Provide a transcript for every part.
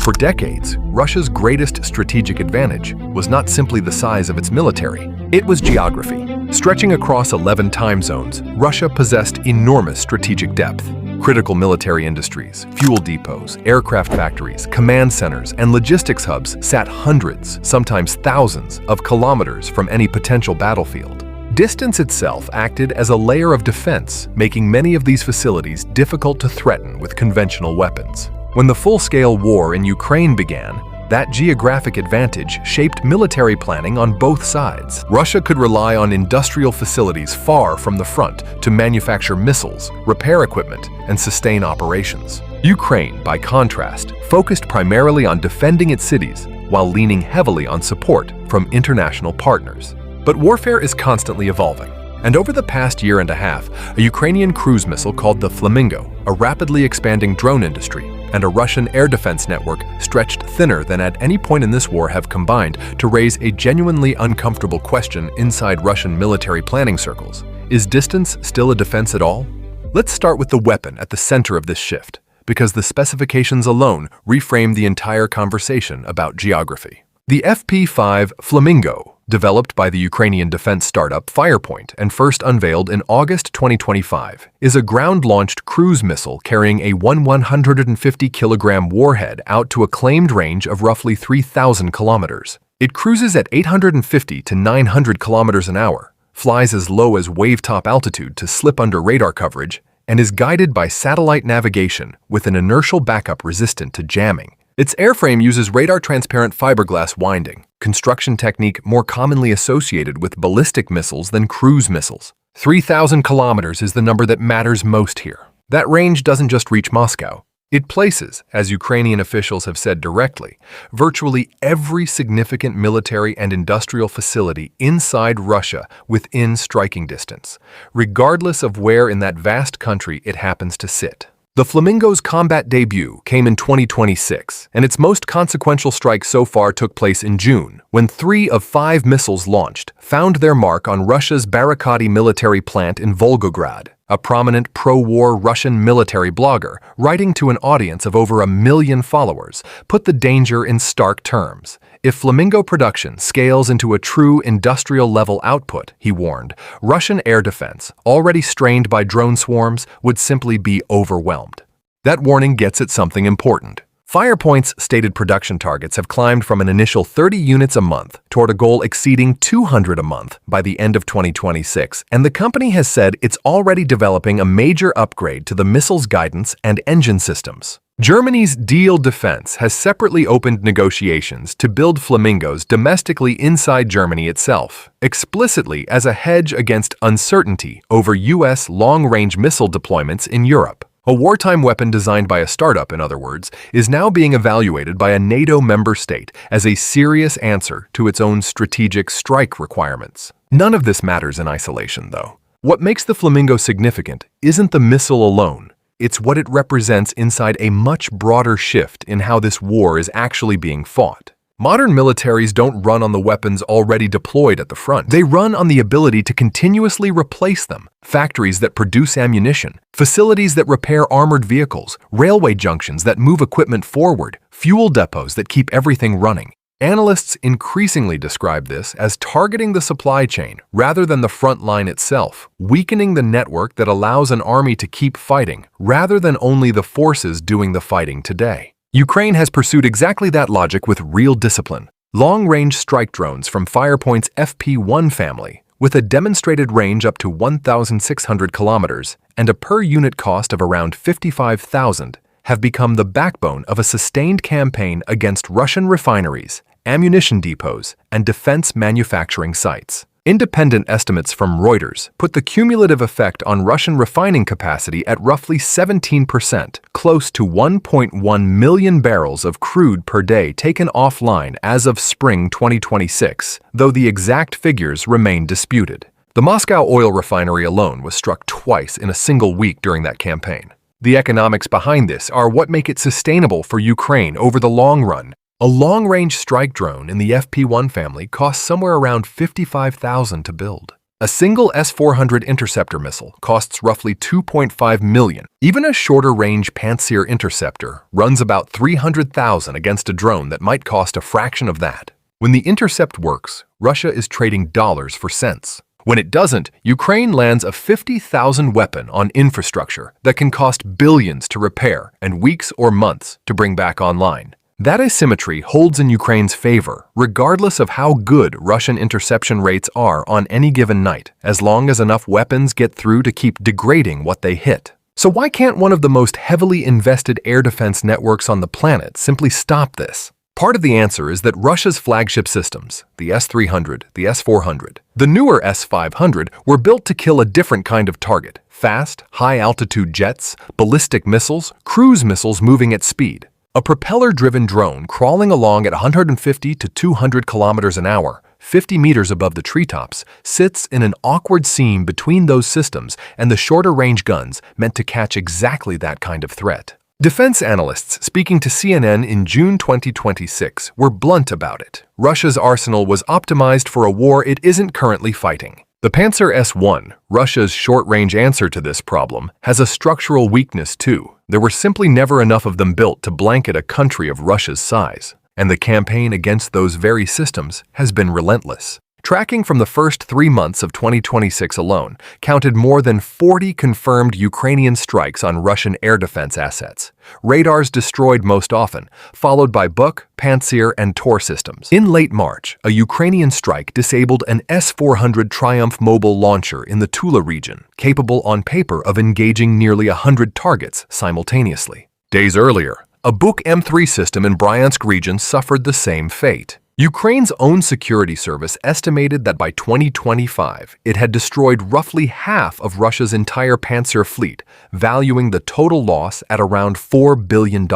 For decades, Russia's greatest strategic advantage was not simply the size of its military, it was geography. Stretching across 11 time zones, Russia possessed enormous strategic depth. Critical military industries, fuel depots, aircraft factories, command centers, and logistics hubs sat hundreds, sometimes thousands, of kilometers from any potential battlefield. Distance itself acted as a layer of defense, making many of these facilities difficult to threaten with conventional weapons. When the full-scale war in Ukraine began, that geographic advantage shaped military planning on both sides. Russia could rely on industrial facilities far from the front to manufacture missiles, repair equipment, and sustain operations. Ukraine, by contrast, focused primarily on defending its cities while leaning heavily on support from international partners. But warfare is constantly evolving. And over the past year and a half, a Ukrainian cruise missile called the Flamingo, a rapidly expanding drone industry, and a Russian air defense network stretched thinner than at any point in this war have combined to raise a genuinely uncomfortable question inside Russian military planning circles. Is distance still a defense at all? Let's start with the weapon at the center of this shift, because the specifications alone reframe the entire conversation about geography. The FP-5 Flamingo, developed by the Ukrainian defense startup Firepoint and first unveiled in August 2025, is a ground-launched cruise missile carrying a 150-kilogram warhead out to a claimed range of roughly 3,000 kilometers. It cruises at 850 to 900 kilometers an hour, flies as low as wave-top altitude to slip under radar coverage, and is guided by satellite navigation with an inertial backup resistant to jamming. Its airframe uses radar-transparent fiberglass winding, construction technique more commonly associated with ballistic missiles than cruise missiles. 3,000 kilometers is the number that matters most here. That range doesn't just reach Moscow. It places, as Ukrainian officials have said directly, virtually every significant military and industrial facility inside Russia within striking distance, regardless of where in that vast country it happens to sit. The Flamingo's combat debut came in 2026, and its most consequential strike so far took place in June, when 3 of 5 missiles launched found their mark on Russia's Barakati military plant in Volgograd. A prominent pro-war Russian military blogger, writing to an audience of over 1 million followers, put the danger in stark terms. If Flamingo production scales into a true industrial-level output, he warned, Russian air defense, already strained by drone swarms, would simply be overwhelmed. That warning gets at something important. Firepoint's stated production targets have climbed from an initial 30 units a month toward a goal exceeding 200 a month by the end of 2026, and the company has said it's already developing a major upgrade to the missile's guidance and engine systems. Germany's Diehl Defense has separately opened negotiations to build Flamingos domestically inside Germany itself, explicitly as a hedge against uncertainty over U.S. long-range missile deployments in Europe. A wartime weapon designed by a startup, in other words, is now being evaluated by a NATO member state as a serious answer to its own strategic strike requirements. None of this matters in isolation, though. What makes the Flamingo significant isn't the missile alone. It's what it represents inside a much broader shift in how this war is actually being fought. Modern militaries don't run on the weapons already deployed at the front. They run on the ability to continuously replace them. Factories that produce ammunition, facilities that repair armored vehicles, railway junctions that move equipment forward, fuel depots that keep everything running. Analysts increasingly describe this as targeting the supply chain rather than the front line itself, weakening the network that allows an army to keep fighting rather than only the forces doing the fighting today. Ukraine has pursued exactly that logic with real discipline. Long-range strike drones from Firepoint's FP-1 family, with a demonstrated range up to 1,600 kilometers and a per-unit cost of around $55,000, have become the backbone of a sustained campaign against Russian refineries, ammunition depots, and defense manufacturing sites. Independent estimates from Reuters put the cumulative effect on Russian refining capacity at roughly 17%, close to 1.1 million barrels of crude per day taken offline as of spring 2026, though the exact figures remain disputed. The Moscow oil refinery alone was struck twice in a single week during that campaign. The economics behind this are what make it sustainable for Ukraine over the long run. A long-range strike drone in the FP-1 family costs somewhere around $55,000 to build. A single S-400 interceptor missile costs roughly $2.5 million. Even a shorter-range Pantsir interceptor runs about $300,000 against a drone that might cost a fraction of that. When the intercept works, Russia is trading dollars for cents. When it doesn't, Ukraine lands a 50,000 weapon on infrastructure that can cost billions to repair and weeks or months to bring back online. That asymmetry holds in Ukraine's favor, regardless of how good Russian interception rates are on any given night, as long as enough weapons get through to keep degrading what they hit. So why can't one of the most heavily invested air defense networks on the planet simply stop this? Part of the answer is that Russia's flagship systems, the S-300, the S-400, the newer S-500, were built to kill a different kind of target: fast, high-altitude jets, ballistic missiles, cruise missiles moving at speed. A propeller-driven drone crawling along at 150 to 200 kilometers an hour, 50 meters above the treetops, sits in an awkward seam between those systems and the shorter-range guns meant to catch exactly that kind of threat. Defense analysts speaking to CNN in June 2026 were blunt about it. Russia's arsenal was optimized for a war it isn't currently fighting. The Pantsir S-1, Russia's short-range answer to this problem, has a structural weakness too. There were simply never enough of them built to blanket a country of Russia's size, and the campaign against those very systems has been relentless. Tracking from the first 3 months of 2026 alone counted more than 40 confirmed Ukrainian strikes on Russian air defense assets. Radars destroyed most often, followed by Buk, Pantsir, and Tor systems. In late March, a Ukrainian strike disabled an S-400 Triumph mobile launcher in the Tula region, capable on paper of engaging nearly 100 targets simultaneously. Days earlier, a Buk M3 system in Bryansk region suffered the same fate. Ukraine's own security service estimated that by 2025, it had destroyed roughly half of Russia's entire Pantsir fleet, valuing the total loss at around $4 billion.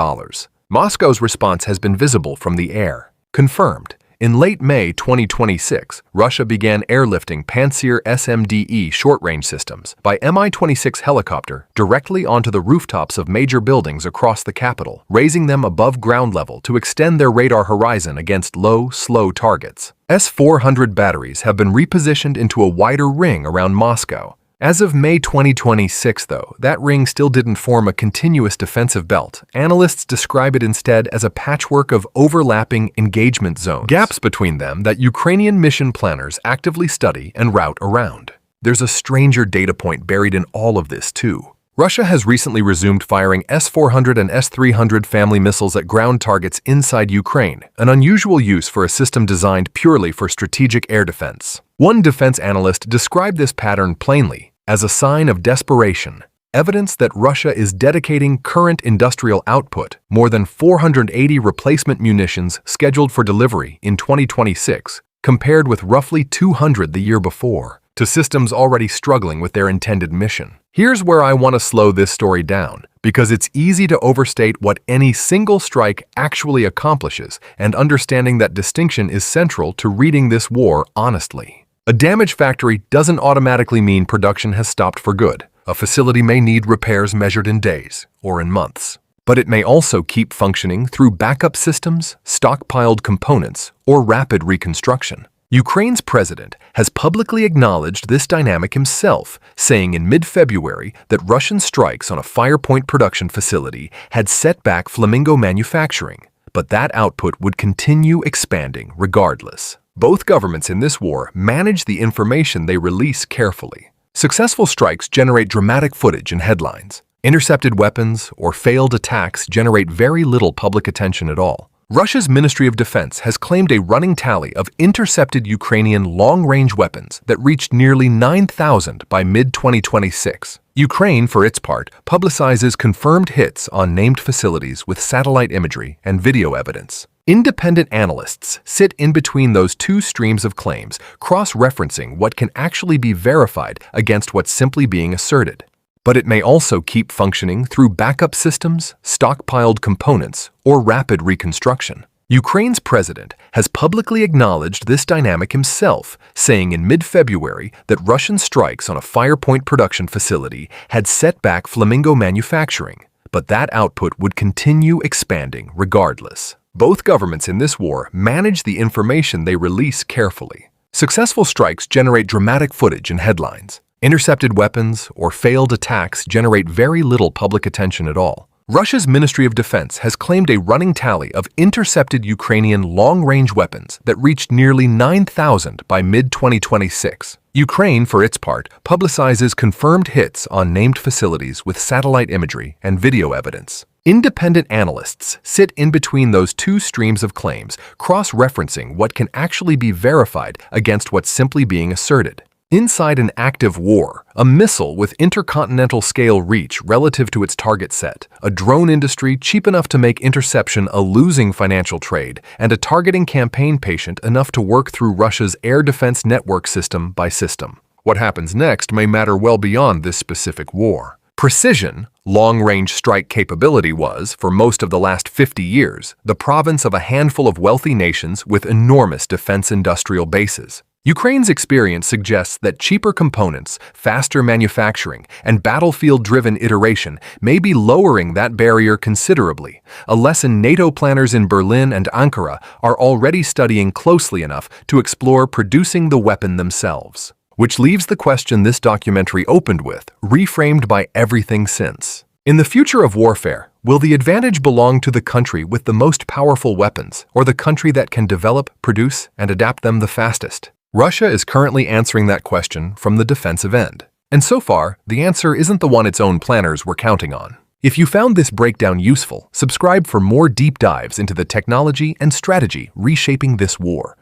Moscow's response has been visible from the air. Confirmed. In late May 2026, Russia began airlifting Pantsir SMDE short-range systems by Mi-26 helicopter directly onto the rooftops of major buildings across the capital, raising them above ground level to extend their radar horizon against low, slow targets. S-400 batteries have been repositioned into a wider ring around Moscow. As of May 2026, though, that ring still didn't form a continuous defensive belt. Analysts describe it instead as a patchwork of overlapping engagement zones, gaps between them that Ukrainian mission planners actively study and route around. There's a stranger data point buried in all of this, too. Russia has recently resumed firing S-400 and S-300 family missiles at ground targets inside Ukraine, an unusual use for a system designed purely for strategic air defense. One defense analyst described this pattern plainly as a sign of desperation, evidence that Russia is dedicating current industrial output, more than 480 replacement munitions scheduled for delivery in 2026, compared with roughly 200 the year before, to systems already struggling with their intended mission. Here's where I want to slow this story down, because it's easy to overstate what any single strike actually accomplishes, and understanding that distinction is central to reading this war honestly. A damaged factory doesn't automatically mean production has stopped for good. A facility may need repairs measured in days or in months. But it may also keep functioning through backup systems, stockpiled components, or rapid reconstruction. Ukraine's president has publicly acknowledged this dynamic himself, saying in mid-February that Russian strikes on a Firepoint production facility had set back Flamingo manufacturing, but that output would continue expanding regardless. Both governments in this war manage the information they release carefully. Successful strikes generate dramatic footage and headlines. Intercepted weapons or failed attacks generate very little public attention at all. Russia's Ministry of Defense has claimed a running tally of intercepted Ukrainian long-range weapons that reached nearly 9,000 by mid-2026. Ukraine, for its part, publicizes confirmed hits on named facilities with satellite imagery and video evidence. Independent analysts sit in between those two streams of claims, cross-referencing what can actually be verified against what's simply being asserted. But it may also keep functioning through backup systems, stockpiled components, or rapid reconstruction. Ukraine's president has publicly acknowledged this dynamic himself, saying in mid-February that Russian strikes on a Firepoint production facility had set back Flamingo manufacturing, but that output would continue expanding regardless. Both governments in this war manage the information they release carefully. Successful strikes generate dramatic footage and headlines. Intercepted weapons or failed attacks generate very little public attention at all. Russia's Ministry of Defense has claimed a running tally of intercepted Ukrainian long-range weapons that reached nearly 9,000 by mid-2026. Ukraine, for its part, publicizes confirmed hits on named facilities with satellite imagery and video evidence. Independent analysts sit in between those two streams of claims, cross-referencing what can actually be verified against what's simply being asserted. Inside an active war, a missile with intercontinental scale reach relative to its target set, a drone industry cheap enough to make interception a losing financial trade, and a targeting campaign patient enough to work through Russia's air defense network system by system. What happens next may matter well beyond this specific war. Precision, long-range strike capability was, for most of the last 50 years, the province of a handful of wealthy nations with enormous defense industrial bases. Ukraine's experience suggests that cheaper components, faster manufacturing, and battlefield-driven iteration may be lowering that barrier considerably, a lesson NATO planners in Berlin and Ankara are already studying closely enough to explore producing the weapon themselves. Which leaves the question this documentary opened with, reframed by everything since. In the future of warfare, will the advantage belong to the country with the most powerful weapons, or the country that can develop, produce, and adapt them the fastest? Russia is currently answering that question from the defensive end. And so far, the answer isn't the one its own planners were counting on. If you found this breakdown useful, subscribe for more deep dives into the technology and strategy reshaping this war.